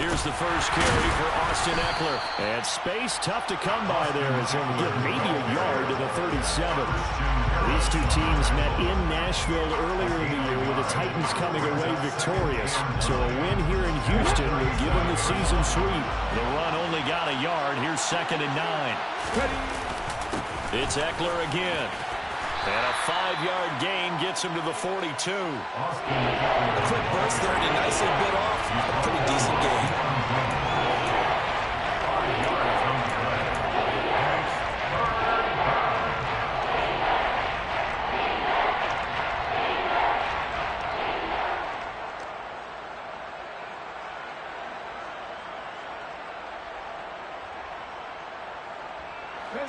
Here's the first carry for Austin Ekeler. And space tough to come by there as he'll get maybe a yard to the 37. These two teams met in Nashville earlier in the year with the Titans coming away victorious. So a win here in Houston will give them the season sweep. The run only got a yard. Here's 2nd and 9. It's Ekeler again. And a 5-yard gain gets him to the 42. A quick burst there, and he nicely bit off a pretty decent gain.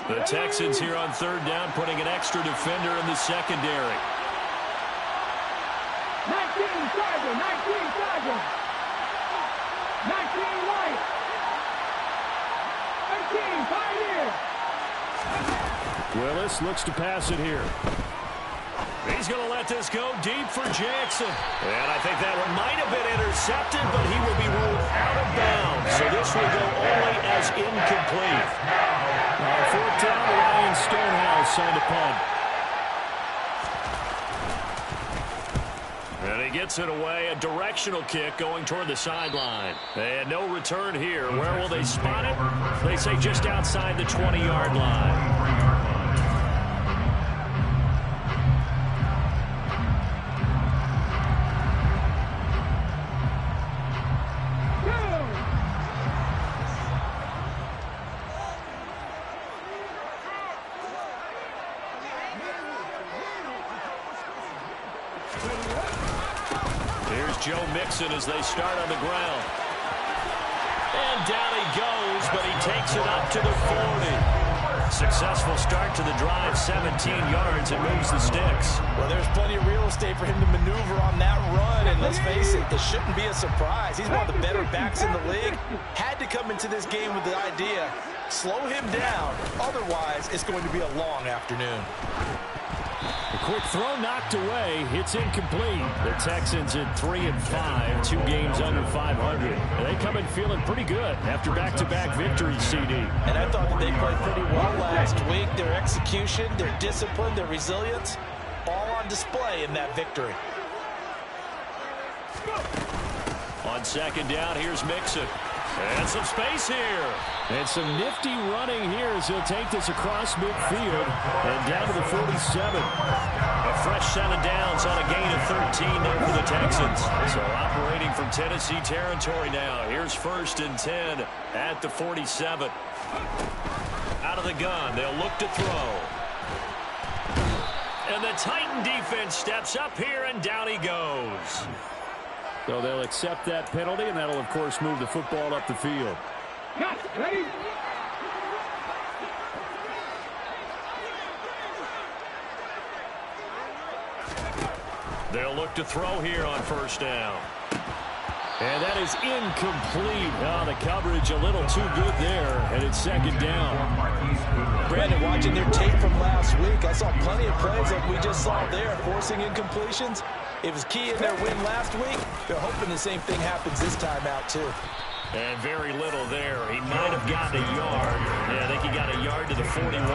The Texans here on 3rd down, putting an extra defender in the secondary. 19 Sergeant, 19 Sergeant, 19 White, 13 Pioneer. Willis looks to pass it here. He's going to let this go deep for Jackson. And I think that one might have been intercepted, but he will be ruled out of bounds. So this will go only as incomplete. 4th down, Ryan Stonehouse on the punt. And he gets it away, a directional kick going toward the sideline. And no return here. Where will they spot it? They say just outside the 20-yard line. Joe Mixon as they start on the ground. And down he goes, but he takes it up to the 40. Successful start to the drive, 17 yards, and moves the sticks. Well, there's plenty of real estate for him to maneuver on that run, and let's face it, this shouldn't be a surprise. He's one of the better backs in the league. Had to come into this game with the idea, slow him down, otherwise it's going to be a long afternoon. A quick throw knocked away. It's incomplete. The Texans at 3-5, 2 games under 500. They come in feeling pretty good after back-to-back victories, CD. And I thought that they played pretty well last week. Their execution, their discipline, their resilience, all on display in that victory. On 2nd down, here's Mixon. And some space here. And some nifty running here as he'll take this across midfield and down to the 47. A fresh set of downs on a gain of 13 there for the Texans. So operating from Tennessee territory now. Here's 1st and 10 at the 47. Out of the gun, they'll look to throw. And the Titan defense steps up here, and down he goes. So they'll accept that penalty, and that'll, of course, move the football up the field. Cut, ready? They'll look to throw here on 1st down. And that is incomplete. Oh, the coverage a little too good there, and it's 2nd down. Brandon, watching their tape from last week, I saw plenty of plays like we just saw there, forcing incompletions. It was key in their win last week. They're hoping the same thing happens this time out, too. And very little there. He might have gotten a yard. Yeah, I think he got a yard to the 41.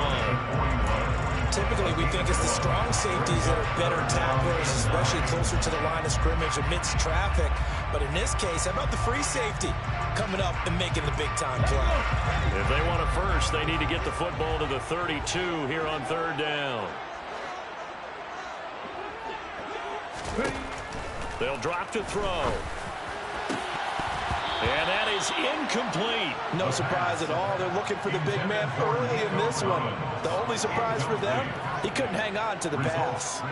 Typically, we think it's the strong safeties that are better tacklers, especially closer to the line of scrimmage amidst traffic. But in this case, how about the free safety coming up and making the big-time play? If they want a first, they need to get the football to the 32 here on 3rd down. They'll drop to throw. And that is incomplete. No surprise at all. They're looking for the big man early in this one. The only surprise for them, he couldn't hang on to the pass.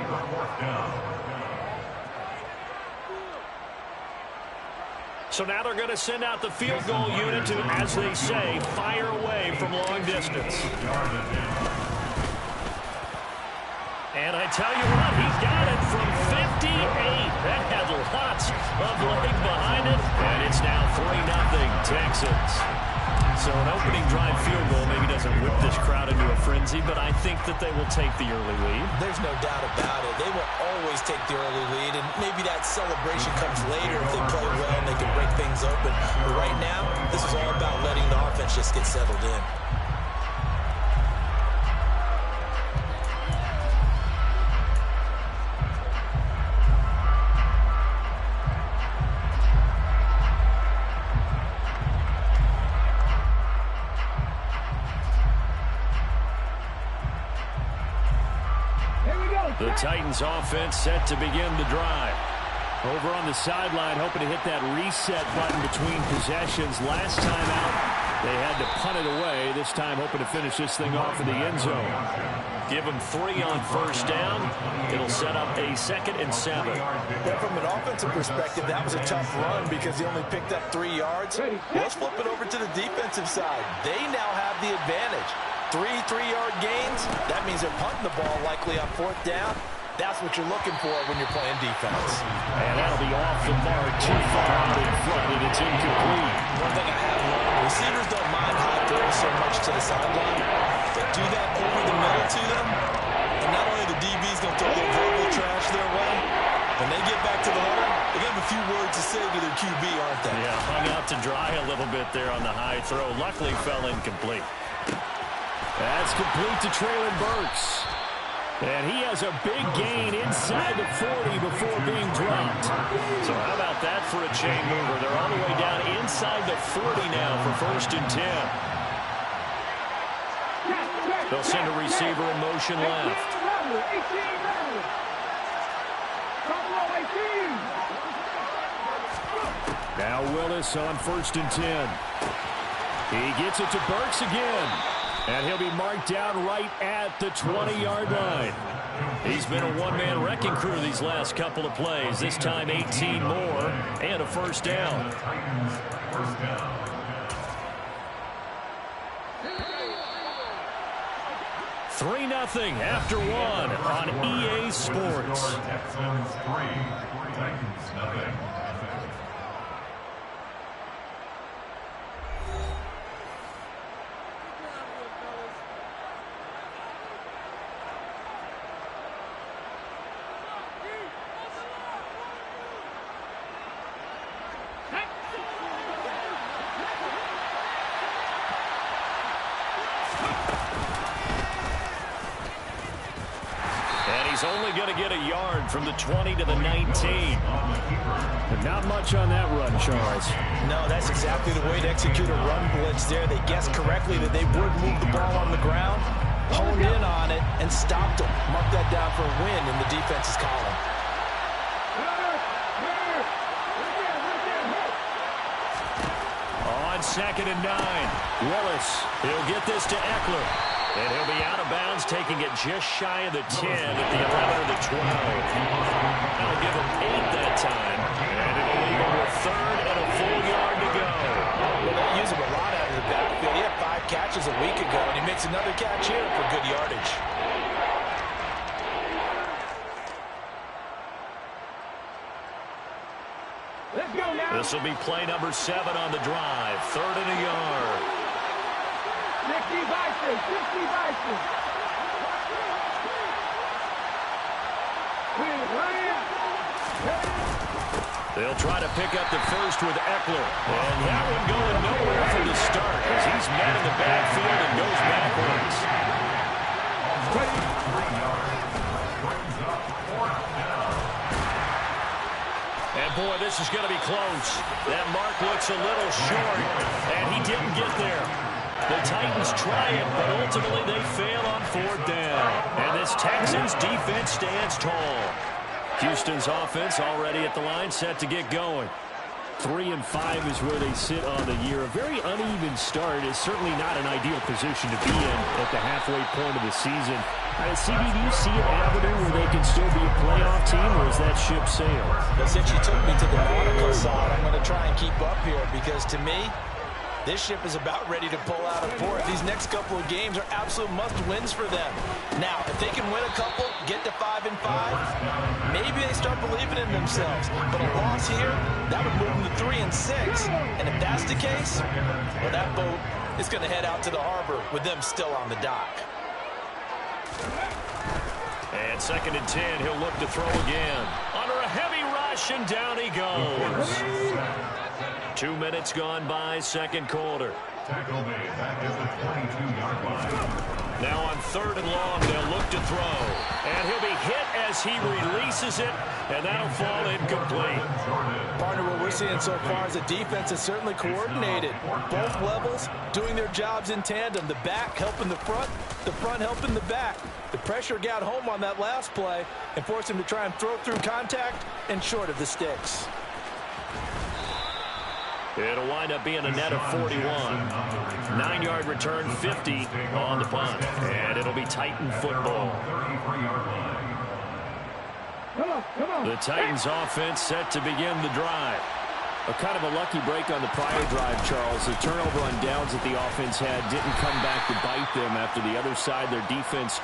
So now they're going to send out the field goal unit to, as they say, fire away from long distance. And I tell you what, he got it from 58. That had lots of leg behind it. And it's now 3-0 Texans. So an opening drive field goal maybe doesn't whip this crowd into a frenzy, but I think that they will take the early lead. There's no doubt about it. They will always take the early lead, and maybe that celebration comes later if they play well and they can break things open. But right now, this is all about letting the offense just get settled in. The Titans offense set to begin the drive. Over on the sideline, hoping to hit that reset button between possessions. Last time out, they had to punt it away. This time, hoping to finish this thing off in the end zone. Give them 3 on first down. It'll set up a 2nd and 7. Yeah, from an offensive perspective, that was a tough run because he only picked up 3 yards. Let's flip it over to the defensive side. They now have the advantage. 3 3-yard gains. That means they're punting the ball likely on 4th down. That's what you're looking for when you're playing defense. And that'll be off the mark, too far out in front, and it's incomplete. One thing I have learned, receivers don't mind high throws so much to the sideline. They do that over the middle to them, and not only the DB's going to throw their verbal trash their way, when they get back to the huddle, they have a few words to say to their QB, aren't they? Yeah, hung out to dry a little bit there on the high throw. Luckily fell incomplete. That's complete to Treylon Burks. And he has a big gain inside the 40 before being dropped. So how about that for a chain mover? They're all the way down inside the 40 now for 1st and 10. They'll send a receiver in motion left. Now Willis on 1st and 10. He gets it to Burks again. And he'll be marked down right at the 20-yard line. He's been a one-man wrecking crew these last couple of plays. This time 18 more and a first down. 3-0 after 1 on EA Sports. Only going to get a yard from the 20 to the 19. But not much on that run, Charles. No, that's exactly the way to execute a run blitz there. They guessed correctly that they would move the ball on the ground, honed in on it, and stopped them. Mark that down for a win in the defense's column. On 2nd and 9, Willis. He'll get this to Eckler. And he'll be out of bounds, taking it just shy of the 10 at the 11 or the 12. That'll give him 8 that time. And it'll leave him with 3rd and a full yard to go. Well, they use him a lot out of the backfield. He had 5 catches a week ago, and he makes another catch here for good yardage. Let's go now. This will be play number 7 on the drive. 3rd and a yard. 60 Bison, 60 Bison. They'll try to pick up the first with Eckler. And that one going nowhere from the start as he's met in the backfield and goes backwards. And boy, this is going to be close. That mark looks a little short, and he didn't get there. The Titans try it, but ultimately they fail on 4th down. And this Texans defense stands tall. Houston's offense already at the line, set to get going. 3-5 is where they sit on the year. A very uneven start is certainly not an ideal position to be in at the halfway point of the season. CB, do you see an avenue where they can still be a playoff team, or is that ship sailed? Well, since you took me to the nautical side, I'm going to try and keep up here because to me, this ship is about ready to pull out of port. These next couple of games are absolute must-wins for them. Now, if they can win a couple, get to 5-5, maybe they start believing in themselves. But a loss here, that would move them to 3-6. And if that's the case, well, that boat is going to head out to the harbor with them still on the dock. And 2nd and 10, he'll look to throw again. Under a heavy rush, and down he goes. 2 minutes gone by, second quarter. Tackle made back at the 22-yard line. Now on 3rd and long, they'll look to throw. And he'll be hit as he releases it, and that'll fall incomplete. Partner, what we're seeing so far is the defense is certainly coordinated. Both levels doing their jobs in tandem. The back helping the front helping the back. The pressure got home on that last play and forced him to try and throw through contact and short of the sticks. It'll wind up being a net of 41. 9-yard return, 50 on the punt. And it'll be Titan football. The Titans offense set to begin the drive. A kind of a lucky break on the prior drive, Charles. The turnover on downs that the offense had didn't come back to bite them after the other side. Their defense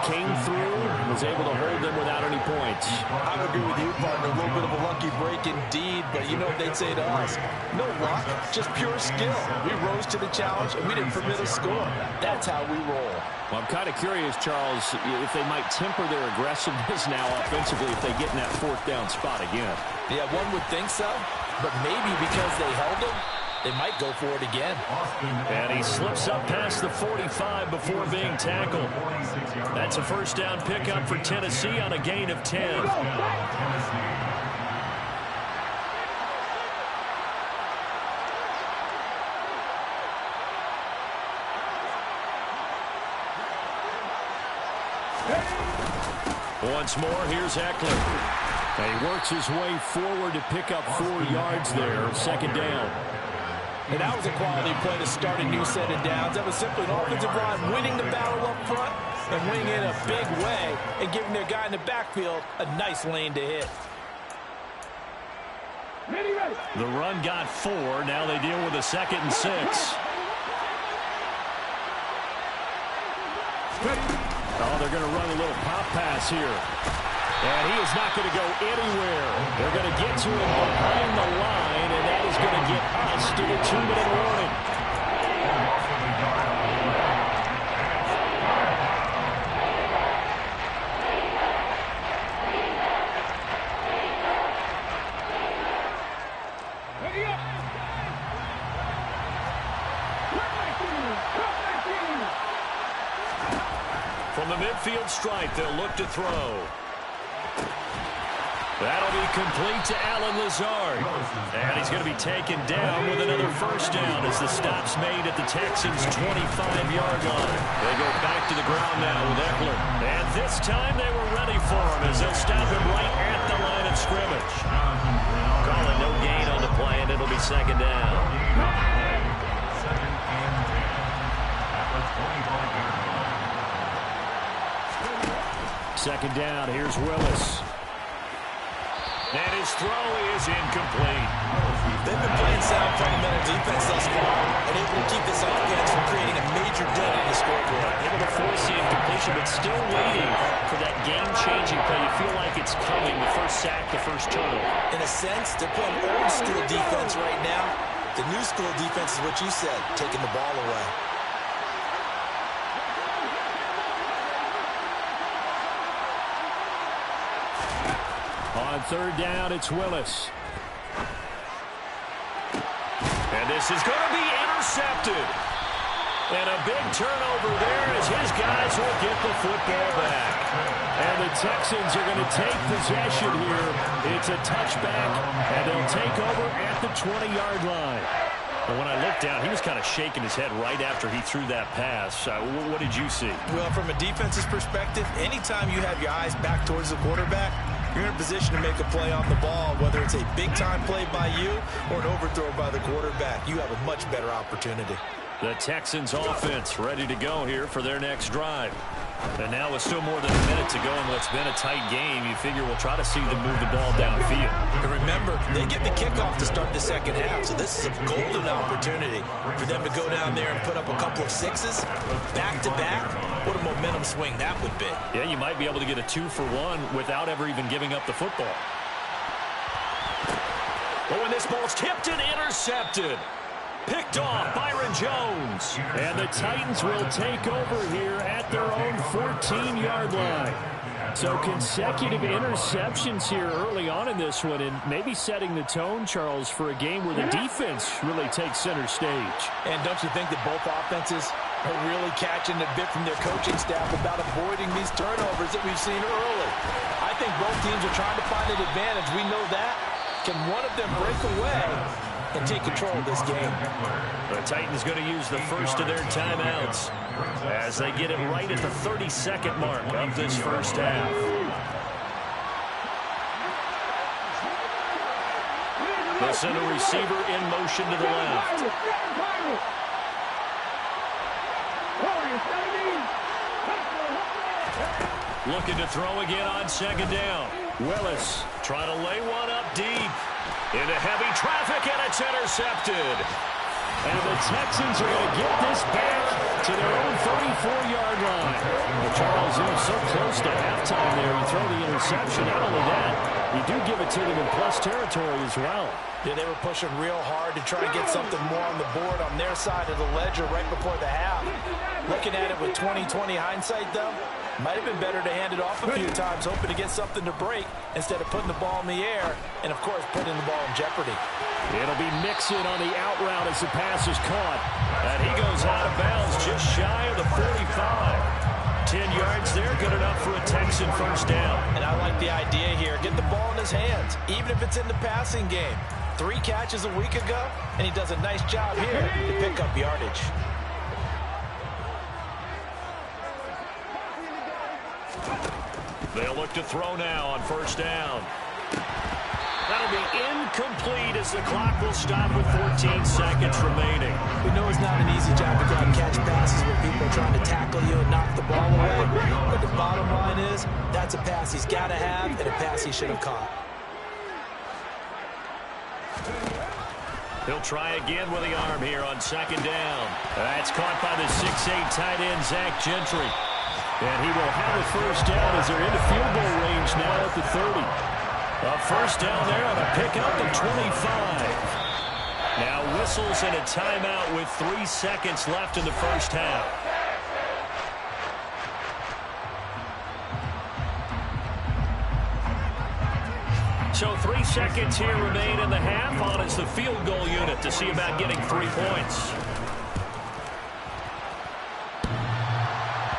came through and was able to hold them without any points. I would agree with you, partner. A little bit of a lucky break indeed, but you know what they'd say to us? No luck, just pure skill. We rose to the challenge, and we didn't permit a score. That's how we roll. Well, I'm kind of curious, Charles, if they might temper their aggressiveness now offensively if they get in that 4th down spot again. Yeah, one would think so, but maybe because they held them, they might go for it again. And he slips up past the 45 before being tackled. That's a 1st down pickup for Tennessee on a gain of 10. Once more, here's Eckler. And he works his way forward to pick up 4 yards there, 2nd down. And that was a quality play to start a new set of downs. That was simply an offensive line winning the battle up front and winning in a big way and giving their guy in the backfield a nice lane to hit. The run got 4. Now they deal with a 2nd and 6. Oh, they're going to run a little pop pass here. And he is not going to go anywhere. They're going to get to him behind the line, and that is going to get us to the 2-minute warning. From the midfield stripe, they'll look to throw. That'll be complete to Allen Lazard. And he's going to be taken down with another 1st down as the stop's made at the Texans' 25-yard line. They go back to the ground now with Eckler. And this time they were ready for him as they'll stop him right at the line of scrimmage. Calling no gain on the play, and it'll be 2nd down. 2nd down, here's Willis. And his throw is incomplete. They've been playing sound fundamental defense thus far and able to keep this offense from creating a major dent in the scoreboard. Able to force the incompletion, but still waiting for that game-changing play. You feel like it's coming, the first sack, the first turnover. In a sense, they're playing old-school defense right now. The new-school defense is what you said, taking the ball away. On 3rd down, it's Willis. And this is going to be intercepted. And a big turnover there as his guys will get the football back. And the Texans are going to take possession here. It's a touchback, and they'll take over at the 20-yard line. But when I looked down, he was kind of shaking his head right after he threw that pass. What did you see? Well, from a defense's perspective, anytime you have your eyes back towards the quarterback, you're in a position to make a play on the ball, whether it's a big-time play by you or an overthrow by the quarterback. You have a much better opportunity. The Texans offense ready to go here for their next drive. And now with still more than a minute to go in what's been a tight game, you figure we'll try to see them move the ball downfield. And remember, they get the kickoff to start the 2nd half, so this is a golden opportunity for them to go down there and put up a couple of 6s back-to-back. What a momentum swing that would be. Yeah, you might be able to get a 2-for-1 without ever even giving up the football. Oh, and this ball's tipped and intercepted. Picked off, Byron Jones. And the Titans will take over here at their own 14-yard line. So consecutive interceptions here early on in this one, and maybe setting the tone, Charles, for a game where the defense really takes center stage. And don't you think that both offenses are really catching a bit from their coaching staff about avoiding these turnovers that we've seen early? I think both teams are trying to find an advantage. We know that. Can one of them break away and take control of this game? The Titans going to use the first of their timeouts as they get it right at the 32nd mark of this first half. The center receiver in motion to the left. Looking to throw again on second down. Willis trying to lay one up deep. Into heavy traffic, and it's intercepted. And the Texans are going to get this back to their own 34-yard line. Well, Charles, he was so close to halftime there. You throw the interception. Not only that, you do give it to them in plus territory as well. Yeah, they were pushing real hard to try to get something more on the board on their side of the ledger right before the half. Looking at it with 20/20 hindsight, though, might have been better to hand it off a few times, hoping to get something to break instead of putting the ball in the air and, of course, putting the ball in jeopardy. It'll be Mixon on the out route as the pass is caught. And he goes out of bounds just shy of the 45. 10 yards there, good enough for a Texan first down. And I like the idea here. Get the ball in his hands, even if it's in the passing game. 3 catches a week ago, and he does a nice job here to pick up yardage. They'll look to throw now on first down. That'll be incomplete as the clock will stop with 14 seconds remaining. We know it's not an easy job to go out and catch passes when people are trying to tackle you and knock the ball away. But the bottom line is, that's a pass he's got to have and a pass he should have caught. He'll try again with the arm here on second down. That's caught by the 6'8" tight end, Zach Gentry. And he will have a first down as they're into field goal range now at the 30. A first down there on a pickup at 25. Now whistles and a timeout with 3 seconds left in the first half. So 3 seconds here remain in the half. On is the field goal unit to see about getting 3 points.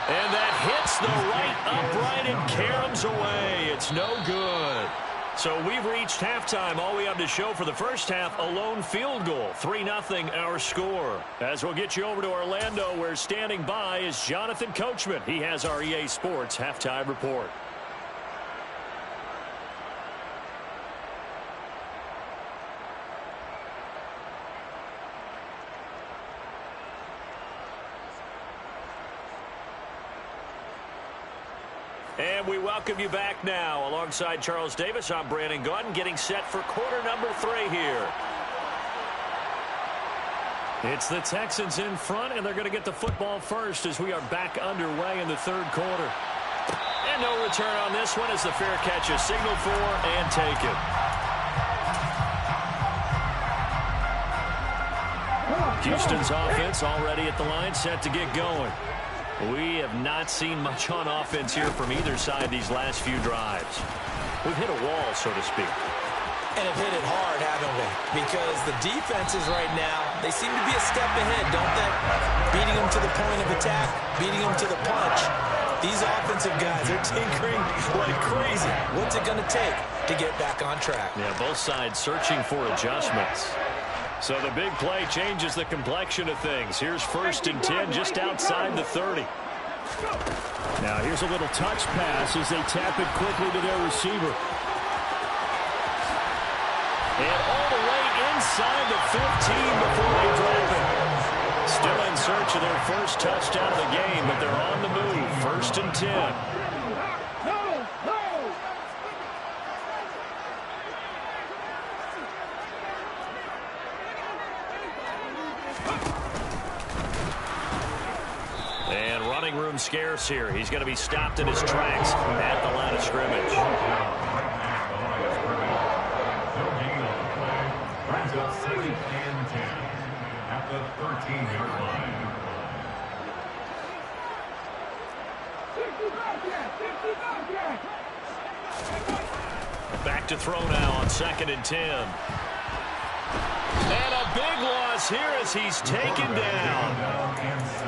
And that hits the right upright and caroms away. It's no good. So we've reached halftime. All we have to show for the first half, a lone field goal. 3-0 our score. As we'll get you over to Orlando, where standing by is Jonathan Coachman. He has our EA Sports halftime report. And we welcome you back now. Alongside Charles Davis, I'm Brandon Gaudin, getting set for quarter number 3 here. It's the Texans in front, and they're going to get the football first as we are back underway in the third quarter. And no return on this one as the fair catch is signaled for and taken. Houston's offense already at the line, set to get going. We have not seen much on offense here from either side these last few drives. We've hit a wall, so to speak. And have hit it hard, haven't we? Because the defenses right now, they seem to be a step ahead, don't they? Beating them to the point of attack, beating them to the punch. These offensive guys are tinkering like crazy. What's it going to take to get back on track? Yeah, both sides searching for adjustments. So the big play changes the complexion of things. Here's 1st and 10 just outside the 30. Now here's a little touch pass as they tap it quickly to their receiver. And all the way inside the 15 before they drop it. Still in search of their first touchdown of the game, but they're on the move. 1st and 10. And running room scarce here. He's going to be stopped in his tracks at the line of scrimmage. the 13-yard line. 55 yard. Back to throw now on 2nd and 10. And a big loss here as he's taken down.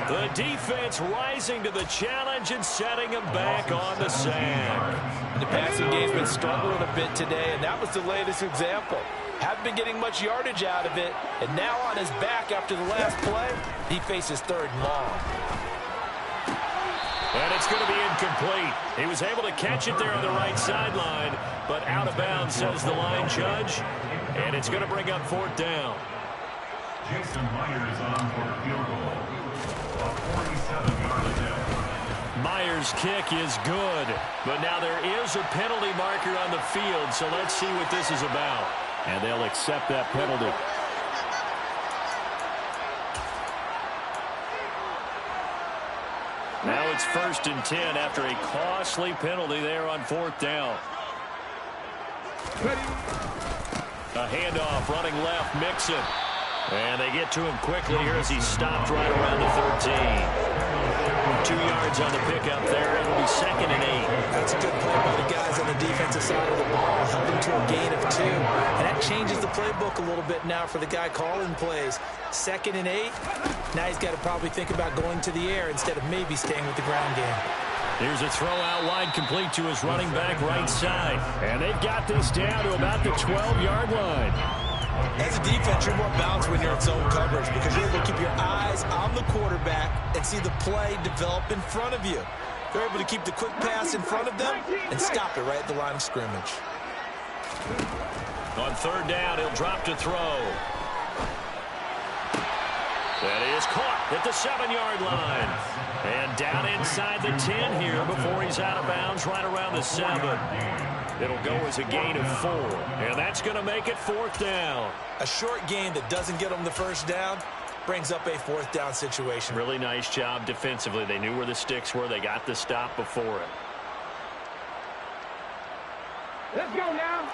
The defense rising to the challenge and setting him back on the sack. The passing game's been struggling a bit today, and that was the latest example. Haven't been getting much yardage out of it, and now on his back after the last play, he faces 3rd and long. And it's going to be incomplete. He was able to catch it there on the right sideline, but out of bounds, says the line judge. And it's going to bring up 4th down. Jason Myers on for a field goal. A 47-yard attempt. Myers' kick is good, but now there is a penalty marker on the field, so let's see what this is about. And they'll accept that penalty. Now it's 1st and 10 after a costly penalty there on 4th down. A handoff running left, Mixon. And they get to him quickly here as he's stopped right around the 13. 2 yards on the pickup there. It'll be 2nd and 8. That's a good play by the guys on the defensive side of the ball, helping to a gain of 2. And that changes the playbook a little bit now for the guy calling plays. 2nd and 8. Now he's got to probably think about going to the air instead of maybe staying with the ground game. Here's a throw out wide complete to his running back right side. And they've got this down to about the 12-yard line. As a defense, you're more balanced when you're in zone coverage because you're able to keep your eyes on the quarterback and see the play develop in front of you. You're able to keep the quick pass in front of them and stop it right at the line of scrimmage. On 3rd down, he'll drop to throw. That is caught at the 7-yard line. And down inside the 10 here before he's out of bounds right around the 7. It'll go as a gain of 4. And that's going to make it 4th down. A short gain that doesn't get them the 1st down brings up a 4th down situation. Really nice job defensively. They knew where the sticks were. They got the stop before it. Let's go now.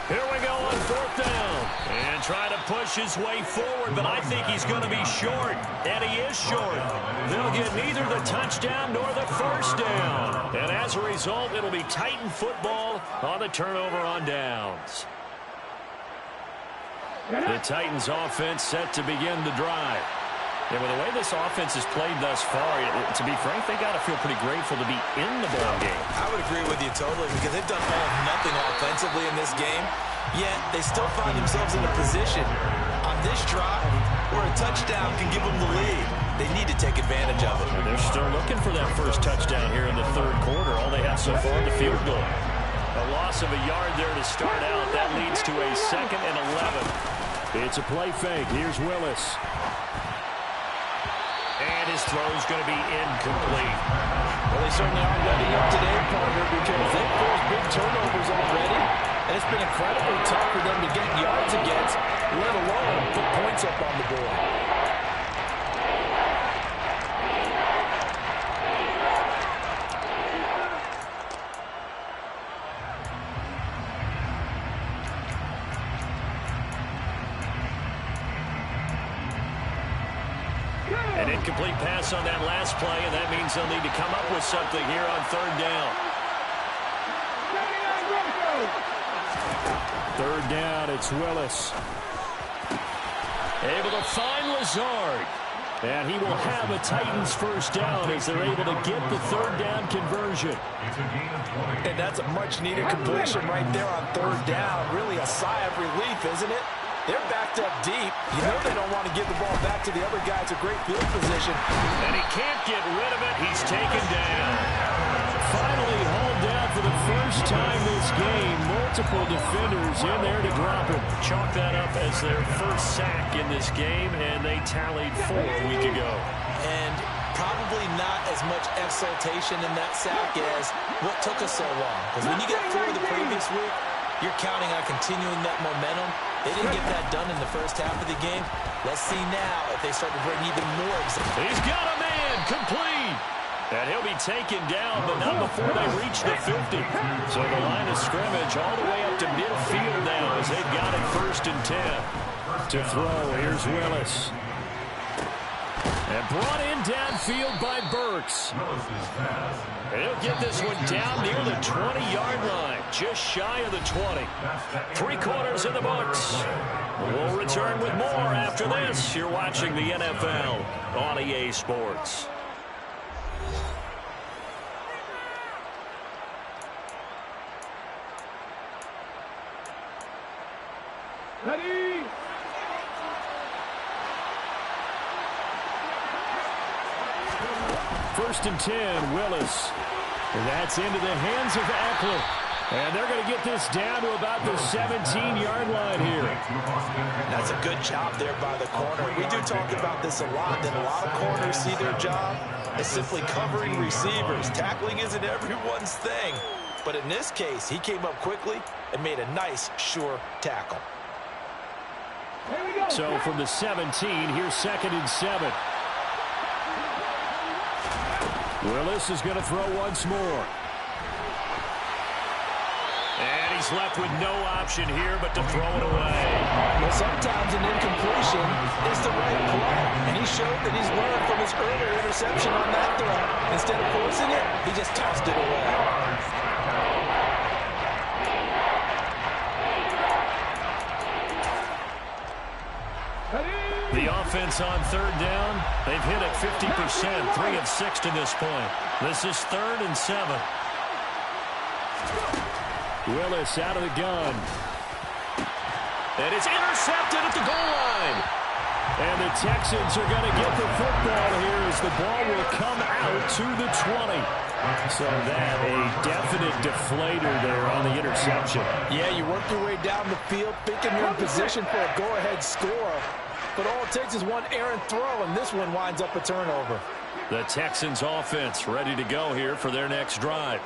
Here we go on 4th down. And trying to push his way forward, but I think he's going to be short. And he is short. They'll get neither the touchdown nor the 1st down. And as a result, it'll be Titan football on the turnover on downs. The Titans offense set to begin the drive. Yeah, with the way this offense has played thus far, to be frank, they got to feel pretty grateful to be in the ball game. I would agree with you totally because they've done all of nothing offensively in this game, yet they still find themselves in a position on this drive where a touchdown can give them the lead. They need to take advantage of it. And they're still looking for that first touchdown here in the 3rd quarter. All they have so far is the field goal. A loss of a yard there to start out. That leads to a 2nd and 11. It's a play fake. Here's Willis. And his throw's going to be incomplete. Well, they certainly aren't letting up today, partner, because they've forced big turnovers already, and it's been incredibly tough for them to get yards against, let alone put points up on the board. An incomplete pass on that last play, and that means they'll need to come up with something here on 3rd down. 3rd down, it's Willis. Able to find Lazard. And he will have a Titans 1st down as they're able to get the 3rd down conversion. And that's a much-needed completion right there on 3rd down. Really a sigh of relief, isn't it? They're backed up deep. You know they don't want to give the ball back to the other guy. It's a great field position. And he can't get rid of it. He's taken down. Finally hauled down for the first time this game. Multiple defenders in there to drop him. Chalk that up as their first sack in this game, and they tallied 4 a week ago. And probably not as much exultation in that sack as what took us so long. Because when you get 4 the previous week, you're counting on continuing that momentum. They didn't get that done in the first half of the game. Let's see now if they start to bring even more. He's got a man complete. And he'll be taken down, but not before they reach the 50. So the line of scrimmage all the way up to midfield now as they've got it 1st and 10. To throw, here's Willis. And brought in downfield by Burks. And he'll get this one down near the 20-yard line, just shy of the 20. 3/4 in the books. We'll return with more after this. You're watching the NFL on EA Sports. Ready? First and 10, Willis. And that's into the hands of Eckler. And they're going to get this down to about the 17-yard line here. That's a good job there by the corner. We do talk about this a lot, that a lot of corners see their job as simply covering receivers. Tackling isn't everyone's thing. But in this case, he came up quickly and made a nice, sure tackle. So from the 17, here's 2nd and 7. Willis is going to throw once more. And he's left with no option here but to throw it away. Well, sometimes an incompletion is the right play. And he showed that he's learned from his earlier interception on that throw. Instead of forcing it, he just tossed it away. The offense on 3rd down, they've hit it 50%, 3 of 6 to this point. This is 3rd and 7. Willis out of the gun. And it's intercepted at the goal line. And the Texans are going to get the football here as the ball will come out to the 20. So that a definite deflator there on the interception. Yeah, you work your way down the field thinking you're in position for a go-ahead score. But all it takes is one errant throw, and this one winds up a turnover. The Texans offense ready to go here for their next drive.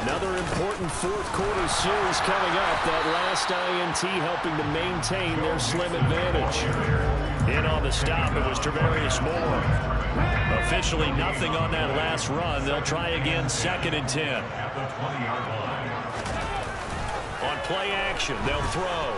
Another important 4th-quarter series coming up. That last INT helping to maintain their slim advantage. In on the stop, it was Travarius Moore. Officially nothing on that last run. They'll try again 2nd and 10. On play action, they'll throw.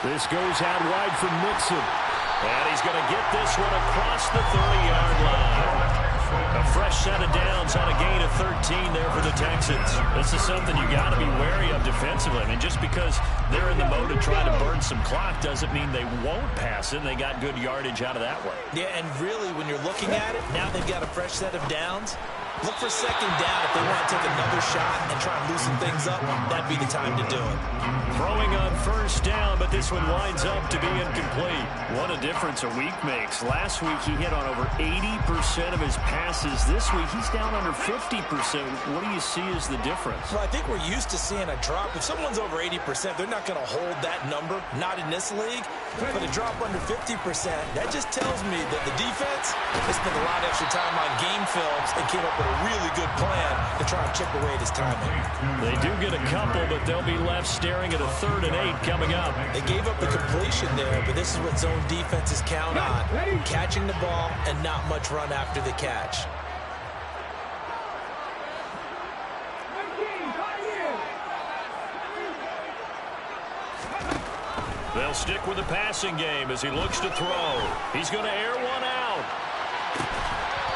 This goes out wide for Mixon. And he's going to get this one across the 30-yard line. A fresh set of downs on a gain of 13 there for the Texans. This is something you got to be wary of defensively. I mean, just because they're in the mode of trying to burn some clock doesn't mean they won't pass it. They got good yardage out of that one. Yeah, and really, when you're looking at it, now they've got a fresh set of downs. Look for 2nd down if they want to take another shot and try and loosen things up. That'd be the time to do it. Throwing on 1st down, but this one winds up to be incomplete. What a difference a week makes. Last week he hit on over 80% of his passes. This week he's down under 50%. What do you see as the difference? Well, I think we're used to seeing a drop. If someone's over 80%, they're not going to hold that number. Not in this league. But a drop under 50%, that just tells me that the defense has spent a lot of extra time on game films and came up with a really good plan to try and chip away at his timing. They do get a couple, but they'll be left staring at a 3rd and 8 coming up. They gave up the completion there, but this is what zone defenses count on. Catching the ball and not much run after the catch. They'll stick with the passing game as he looks to throw. He's going to air one out.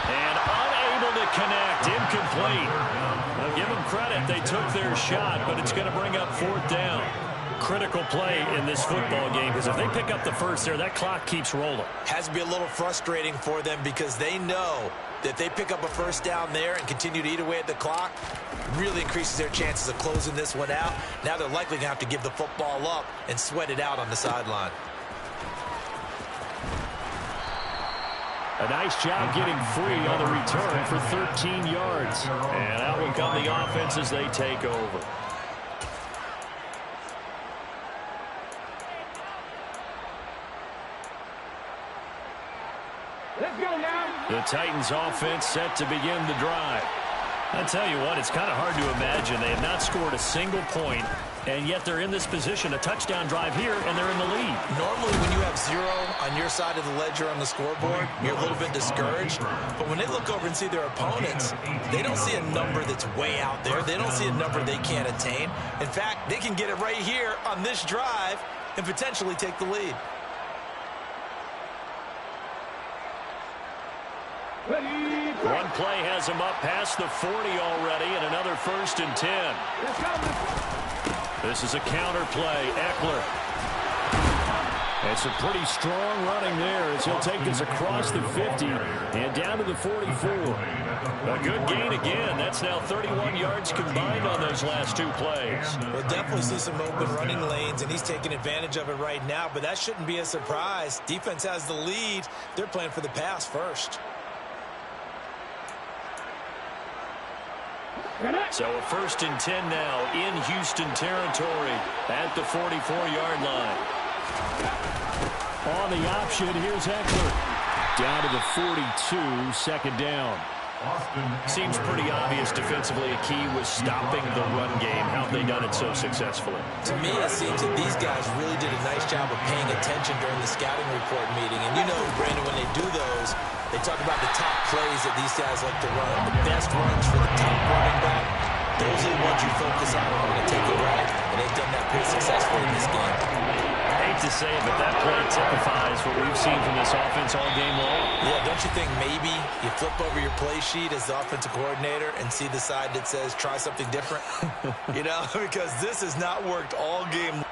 And unable to connect. Incomplete. I'll give them credit. They took their shot, but it's going to bring up 4th down. Critical play in this football game because if they pick up the first there, that clock keeps rolling. Has to be a little frustrating for them because they know that they pick up a 1st down there and continue to eat away at the clock, really increases their chances of closing this one out. Now they're likely going to have to give the football up and sweat it out on the sideline. A nice job getting free on the return for 13 yards. And out will come the offense as they take over. Let's go now. The Titans offense set to begin the drive. I tell you what, it's kind of hard to imagine. They have not scored a single point, and yet they're in this position, a touchdown drive here, and they're in the lead. Normally, when you have 0 on your side of the ledger on the scoreboard, you're a little bit discouraged. But when they look over and see their opponents, they don't see a number that's way out there. They don't see a number they can't attain. In fact, they can get it right here on this drive and potentially take the lead. One play has him up past the 40 already, and another 1st and 10. This is a counter play. Eckler. It's a pretty strong running there as he'll take this across the 50 and down to the 44. A good gain again. That's now 31 yards combined on those last 2 plays. We'll definitely see some open running lanes, and he's taking advantage of it right now, but that shouldn't be a surprise. Defense has the lead. They're playing for the pass first. So a 1st and 10 now in Houston territory at the 44-yard line. On the option, here's Eckler. Down to the 42, 2nd down. Seems pretty obvious defensively a key was stopping the run game. How have they done it so successfully? To me, it seems that these guys really did a nice job of paying attention during the scouting report meeting. And you know, Brandon, when they do those, they talk about the top plays that these guys like to run. The best runs for the top running back, those are the ones you focus on when we're going to take a ride. And they've done that pretty successfully in this game. I hate to say it, but that play typifies what we've seen from this offense all game long. Yeah, don't you think maybe you flip over your play sheet as the offensive coordinator and see the side that says try something different? You know, because this has not worked all game.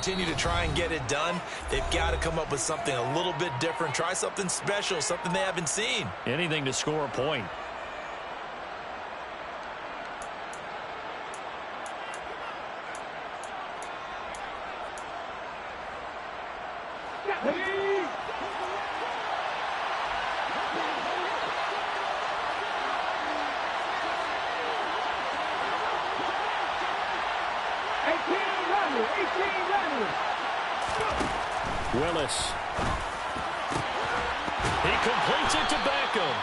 continue to try and get it done, they've got to come up with something a little bit different. Try something special, something they haven't seen. Anything to score a point. Willis. He completes it to Beckham.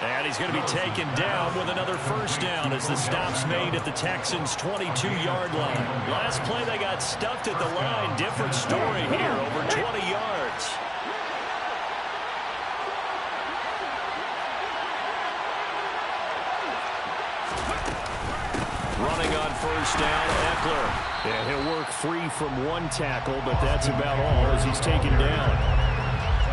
And he's going to be taken down with another first down as the stop's made at the Texans' 22-yard line. Last play they got stuffed at the line. Different story here, over 20 yards. Running on first down, Eckler. Yeah, he'll work free from one tackle, but that's about all as he's taken down.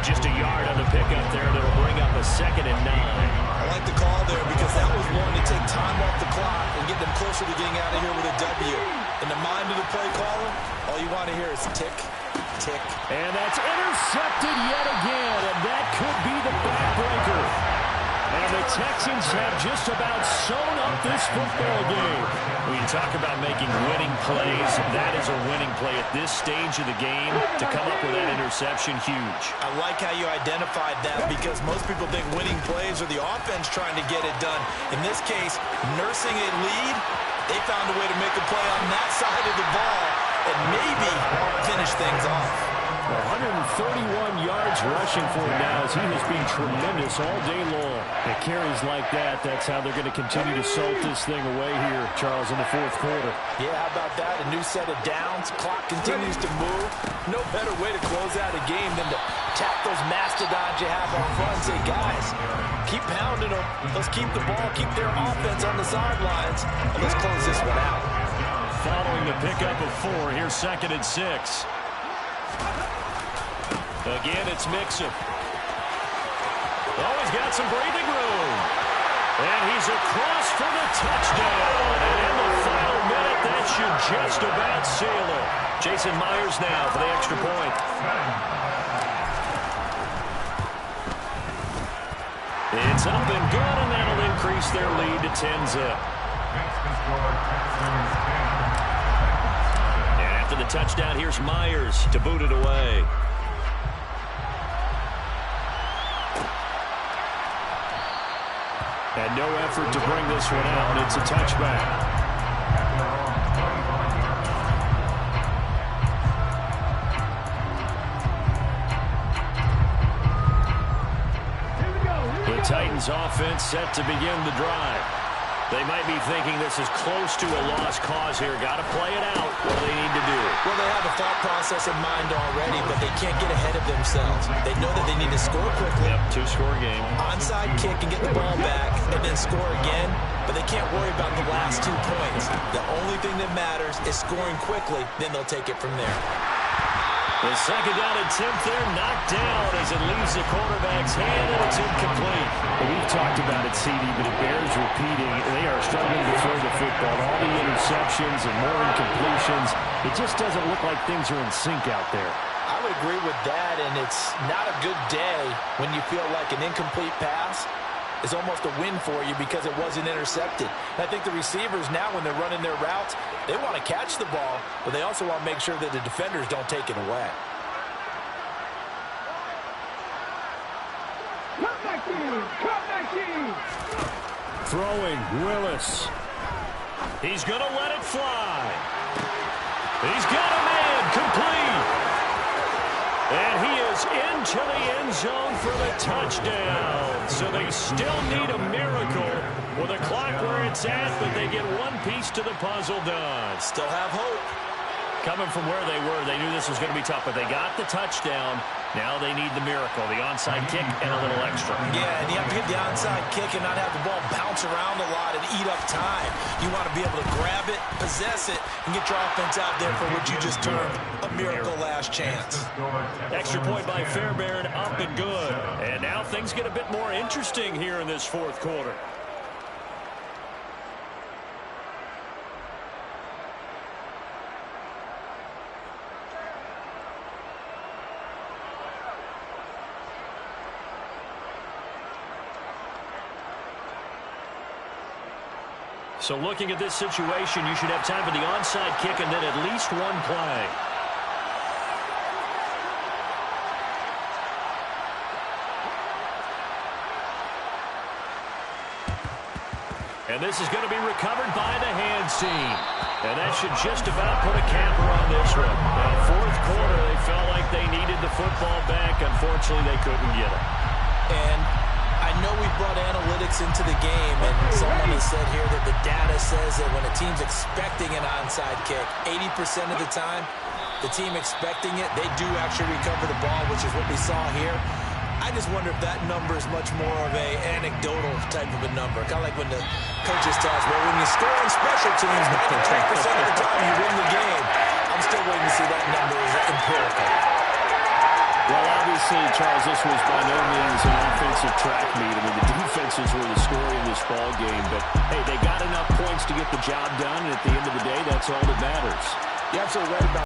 Just a yard on the pickup there that'll bring up a 2nd and 9. I like the call there because that was one to take time off the clock and get them closer to getting out of here with a W. In the mind of the play caller, all you want to hear is tick, tick. And that's intercepted yet again, and that could be the backbreaker. And the Texans have just about sewn up this football game. When you talk about making winning plays, that is a winning play at this stage of the game. To come up with that interception, huge. I like how you identified that because most people think winning plays are the offense trying to get it done. In this case, nursing a lead, they found a way to make a play on that side of the ball and maybe finish things off. 131 yards rushing for him now as he has been tremendous all day long. At carries like that, that's how they're going to continue to salt this thing away here, Charles, in the fourth quarter. Yeah, how about that? A new set of downs. Clock continues to move. No better way to close out a game than to tap those mastodons you have on front and say, guys, keep pounding them. Let's keep the ball, keep their offense on the sidelines, and let's close this one out. Following the pickup of 4, here's 2nd and 6. Again, it's Mixon. Oh, he's got some breathing room. And he's across for the touchdown. And in the final minute, that should just about seal it. Jason Myers now for the extra point. It's up and good, and that'll increase their lead to 10-zip. And after the touchdown, here's Myers to boot it away. And no effort to bring this one out. It's a touchback. The Titans offense set to begin the drive. They might be thinking this is close to a lost cause here. Got to play it out. What do they need to do? Well, they have a thought process in mind already, but they can't get ahead of themselves. They know that they need to score quickly. Yep, 2-score game. Onside kick and get the ball back and then score again, but they can't worry about the last 2 points. The only thing that matters is scoring quickly, then they'll take it from there. The 2nd down attempt there knocked down as it leaves the quarterback's hand, and it's incomplete. Well, we've talked about it, CD, but it bears repeating. They are struggling to throw the football. All the interceptions and more incompletions. It just doesn't look like things are in sync out there. I would agree with that, and it's not a good day when you feel like an incomplete pass is almost a win for you because it wasn't intercepted. And I think the receivers now, when they're running their routes, they want to catch the ball, but they also want to make sure that the defenders don't take it away. Throwing, Willis. He's going to let it fly. He's got a man complete. And he is into the end zone for the touchdown. So they still need a miracle with a clock where it's at, but they get one piece to the puzzle done. Still have hope. Coming from where they were, they knew this was going to be tough, but they got the touchdown. Now they need the miracle, the onside kick and a little extra. Yeah, and you have to get the onside kick and not have the ball bounce around a lot and eat up time. You want to be able to grab it, possess it, and get your offense out there for what you just termed a miracle last chance. Extra point by Fairbairn, up and good. And now things get a bit more interesting here in this fourth quarter. So looking at this situation, you should have time for the onside kick and then at least one play. And this is going to be recovered by the hands team. And that should just about put a capper on this one. Now, fourth quarter, they felt like they needed the football back. Unfortunately, they couldn't get it. And I know we brought analytics into the game, and someone has said here that the data says that when a team's expecting an onside kick, 80% of the time, the team expecting it, they do actually recover the ball, which is what we saw here. I just wonder if that number is much more of a anecdotal type of a number. Kind of like when the coaches tell us, well, when you score on special teams, 93% of the time you win the game. I'm still waiting to see that number is empirical. Well, obviously, Charles, this was by no means an offensive track meet. I mean, the defenses were the story in this ball game. But, hey, they got enough points to get the job done, and at the end of the day, that's all that matters. You're absolutely right about